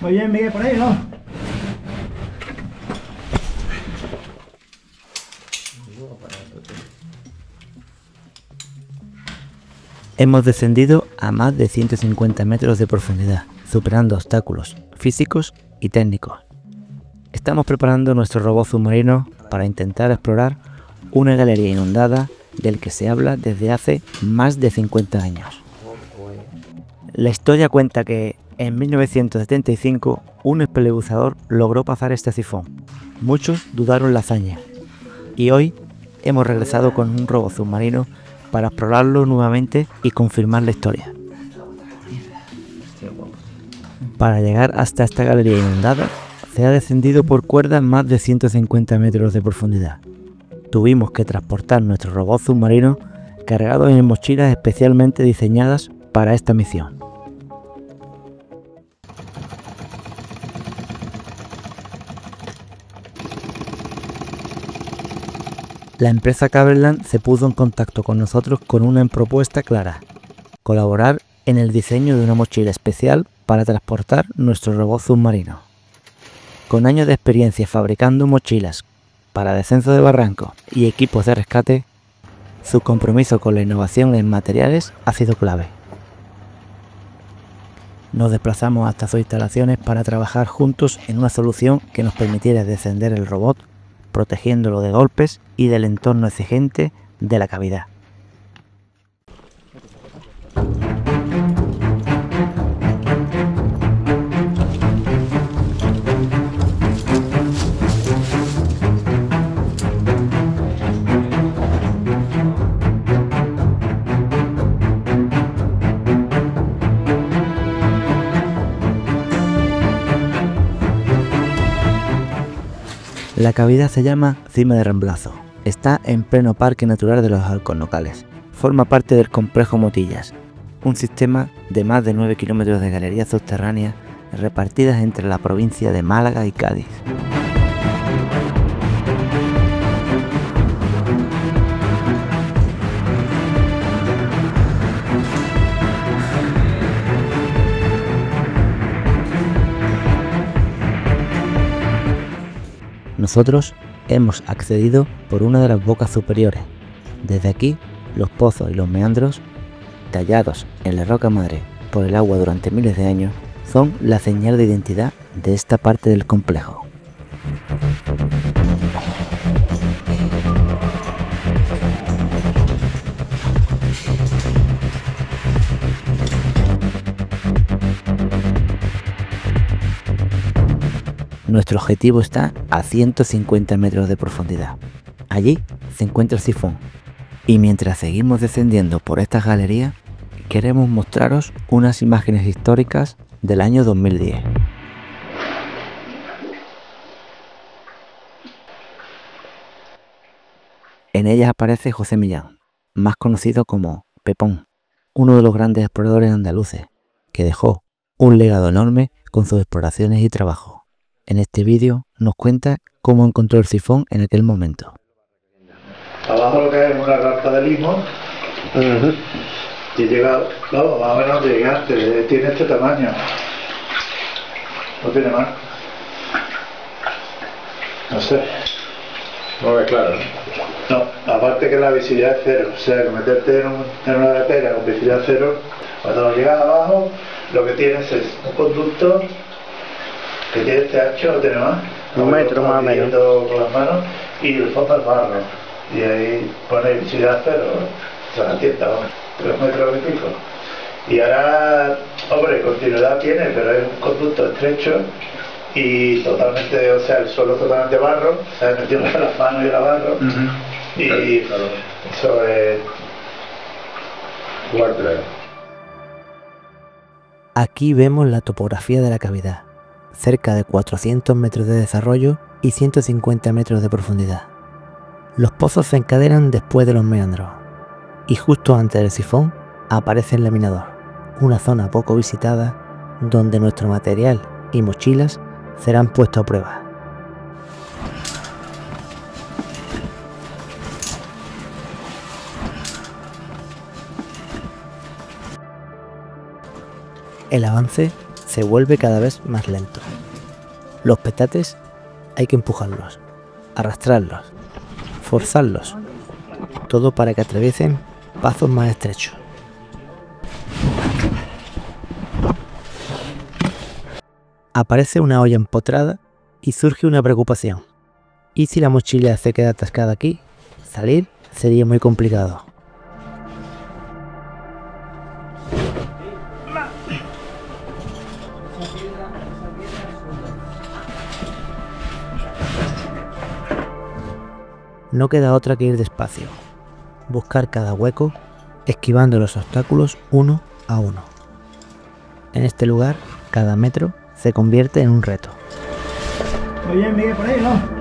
Oye, Miguel, por ahí, ¿no? Hemos descendido a más de 150 metros de profundidad, superando obstáculos físicos y técnicos. Estamos preparando nuestro robot submarino para intentar explorar una galería inundada del que se habla desde hace más de 50 años. La historia cuenta que en 1975 un espelebuzador logró pasar este sifón. Muchos dudaron la hazaña y hoy hemos regresado con un robot submarino para explorarlo nuevamente y confirmar la historia. Para llegar hasta esta galería inundada se ha descendido por cuerdas más de 150 metros de profundidad. Tuvimos que transportar nuestro robot submarino cargado en mochilas especialmente diseñadas para esta misión. La empresa Cableland se puso en contacto con nosotros con una propuesta clara: colaborar en el diseño de una mochila especial para transportar nuestro robot submarino. Con años de experiencia fabricando mochilas para descenso de barrancos y equipos de rescate, su compromiso con la innovación en materiales ha sido clave. Nos desplazamos hasta sus instalaciones para trabajar juntos en una solución que nos permitiera descender el robot, protegiéndolo de golpes y del entorno exigente de la cavidad. La cavidad se llama Cima de Remblazo. Está en pleno Parque Natural de los Alcornocales. Forma parte del complejo Motillas, un sistema de más de 9 kilómetros de galerías subterráneas repartidas entre la provincia de Málaga y Cádiz. Nosotros hemos accedido por una de las bocas superiores. Desde aquí, los pozos y los meandros, tallados en la roca madre por el agua durante miles de años, son la señal de identidad de esta parte del complejo. Nuestro objetivo está a 150 metros de profundidad. Allí se encuentra el sifón. Y mientras seguimos descendiendo por esta galería, queremos mostraros unas imágenes históricas del año 2010. En ellas aparece José Millán, más conocido como Pepón, uno de los grandes exploradores andaluces, que dejó un legado enorme con sus exploraciones y trabajo. En este vídeo nos cuenta cómo encontró el sifón en aquel momento. Abajo lo que es una rampa de limón. Y llega, no, más o menos gigante, tiene este tamaño. No tiene más. No sé. No es claro. No, aparte que la visibilidad es cero. O sea, que meterte en una gatera con visibilidad cero, cuando llegas abajo, lo que tienes es un conducto que tiene este ancho, no tiene más. Un metro más o menos. Con las manos, y el fondo es barro. Y ahí pone visibilidad cero, se la entienda, 3 metros y pico. Y ahora, hombre, continuidad tiene, pero es un conducto estrecho y totalmente, o sea, el suelo totalmente barro, o sea, metido en las manos y el barro. Y claro, eso es fuerte. Aquí vemos la topografía de la cavidad. Cerca de 400 metros de desarrollo y 150 metros de profundidad. Los pozos se encadenan después de los meandros, y justo antes del sifón aparece el laminador, una zona poco visitada donde nuestro material y mochilas serán puestos a prueba. El avance se vuelve cada vez más lento. Los petates hay que empujarlos, arrastrarlos, forzarlos, todo para que atraviesen pasos más estrechos. Aparece una olla empotrada y surge una preocupación. ¿Y si la mochila se queda atascada aquí? Salir sería muy complicado. No queda otra que ir despacio, buscar cada hueco, esquivando los obstáculos uno a uno. En este lugar, cada metro se convierte en un reto. Oye, Miguel, por ahí, ¿no?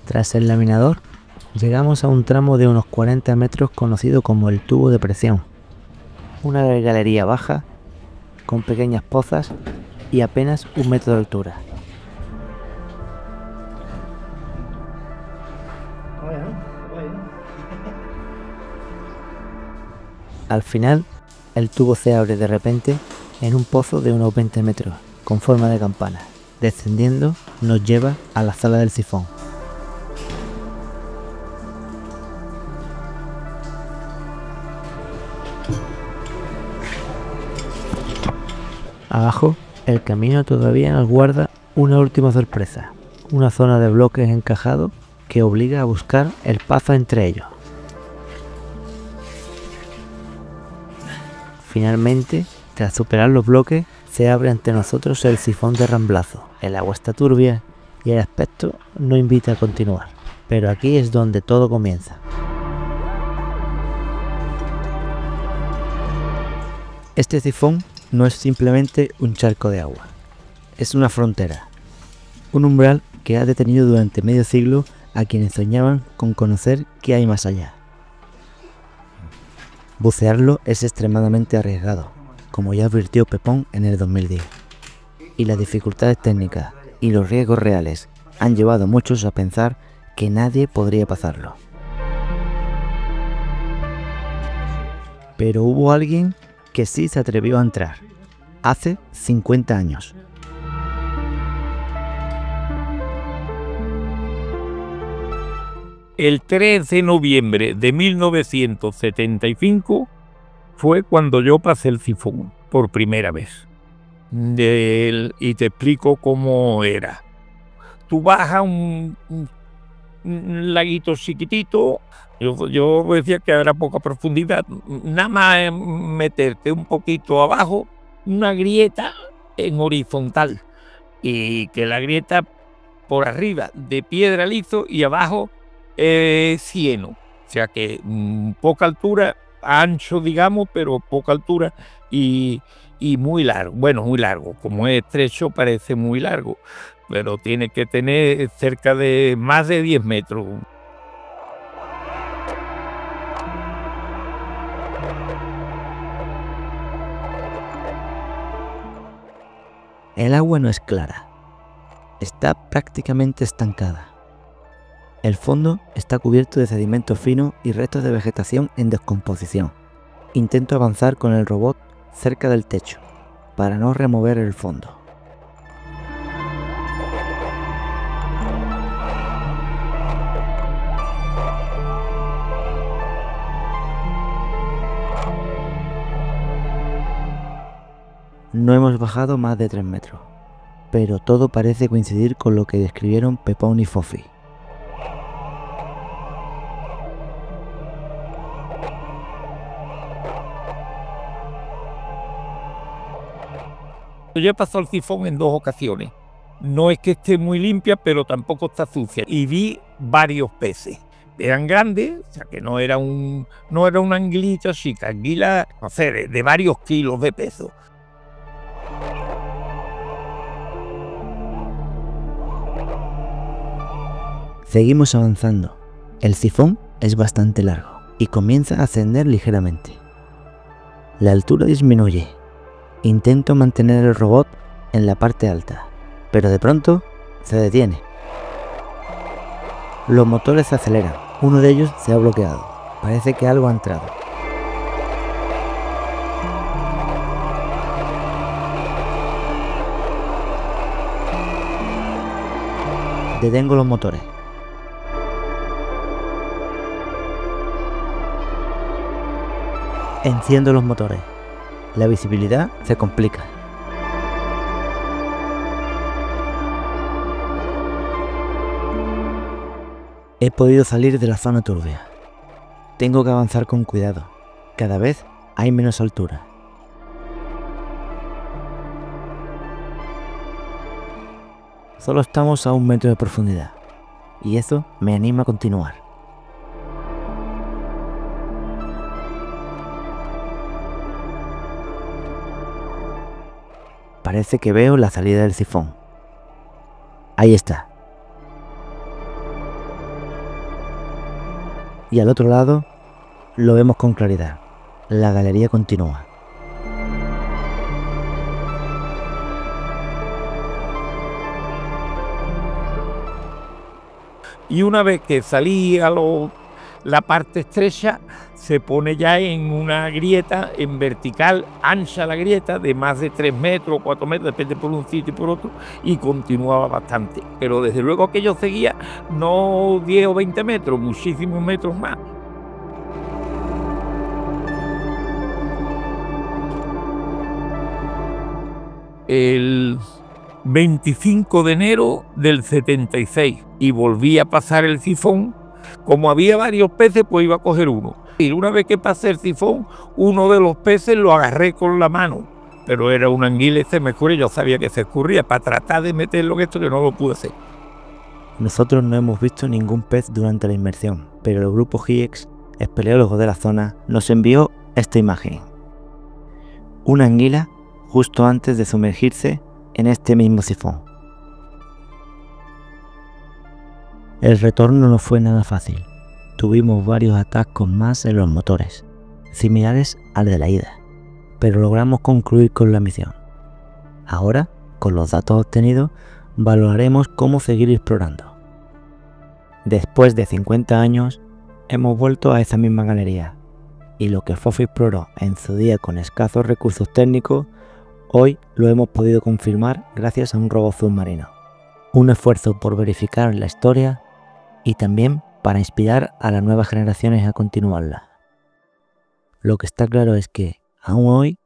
Tras el laminador, llegamos a un tramo de unos 40 metros conocido como el tubo de presión. Una galería baja, con pequeñas pozas y apenas 1 metro de altura. Al final, el tubo se abre de repente en un pozo de unos 20 metros, con forma de campana. Descendiendo, nos lleva a la sala del sifón. Abajo, el camino todavía nos guarda una última sorpresa, una zona de bloques encajados que obliga a buscar el paso entre ellos. Finalmente, tras superar los bloques, se abre ante nosotros el sifón de Ramblazo. El agua está turbia y el aspecto no invita a continuar, pero aquí es donde todo comienza. Este sifón no es simplemente un charco de agua, es una frontera, un umbral que ha detenido durante medio siglo a quienes soñaban con conocer qué hay más allá. Bucearlo es extremadamente arriesgado, como ya advirtió Pepón en el 2010, y las dificultades técnicas y los riesgos reales han llevado a muchos a pensar que nadie podría pasarlo. Pero hubo alguien que sí se atrevió a entrar, hace 50 años. El 3 de noviembre de 1975 fue cuando yo pasé el sifón por primera vez. Y te explico cómo era. Tú vas a un laguito chiquitito. Yo decía que era poca profundidad. Nada más meterte un poquito abajo, una grieta en horizontal. Y que la grieta por arriba de piedra liso y abajo cieno. O sea que poca altura, ancho digamos, pero poca altura y muy largo. Bueno, muy largo. Como es estrecho parece muy largo, pero tiene que tener cerca de más de 10 metros. El agua no es clara, está prácticamente estancada. El fondo está cubierto de sedimento fino y restos de vegetación en descomposición. Intento avanzar con el robot cerca del techo, para no remover el fondo. No hemos bajado más de 3 metros, pero todo parece coincidir con lo que describieron Pepón y Fofi. Yo he pasado el sifón en 2 ocasiones. No es que esté muy limpia, pero tampoco está sucia. Y vi varios peces. Eran grandes, o sea que no era una anguilita chica, anguila, no sé, de varios kilos de peso. Seguimos avanzando. El sifón es bastante largo y comienza a ascender ligeramente. La altura disminuye Intento mantener el robot en la parte alta, pero de pronto se detiene. Los motores se aceleran, uno de ellos se ha bloqueado. Parece que algo ha entrado. Detengo los motores. Enciendo los motores. La visibilidad se complica. He podido salir de la zona turbia. Tengo que avanzar con cuidado. Cada vez hay menos altura. Solo estamos a 1 metro de profundidad. Y eso me anima a continuar. Parece que veo la salida del sifón. Ahí está. Y al otro lado lo vemos con claridad. La galería continúa. Y una vez que salí a la parte estrecha, se pone ya en una grieta en vertical, ancha la grieta, de más de 3 metros, 4 metros, depende por un sitio y por otro, y continuaba bastante. Pero desde luego que yo seguía no 10 o 20 metros, muchísimos metros más. El 25 de enero del 76 y volví a pasar el sifón. Como había varios peces, pues iba a coger uno. Y una vez que pasé el sifón, uno de los peces lo agarré con la mano, pero era una anguila y se me escurría. Yo sabía que se escurría para tratar de meterlo en esto, que no lo pude hacer. Nosotros no hemos visto ningún pez durante la inmersión, pero el grupo GIEX, espeleólogos de la zona, nos envió esta imagen. Una anguila justo antes de sumergirse en este mismo sifón. El retorno no fue nada fácil. Tuvimos varios atascos más en los motores, similares al de la ida, pero logramos concluir con la misión. Ahora, con los datos obtenidos, valoraremos cómo seguir explorando. Después de 50 años, hemos vuelto a esa misma galería, y lo que Fofi exploró en su día con escasos recursos técnicos, hoy lo hemos podido confirmar gracias a un robot submarino. Un esfuerzo por verificar la historia y también para inspirar a las nuevas generaciones a continuarla. Lo que está claro es que, aún hoy,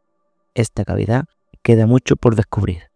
esta cavidad queda mucho por descubrir.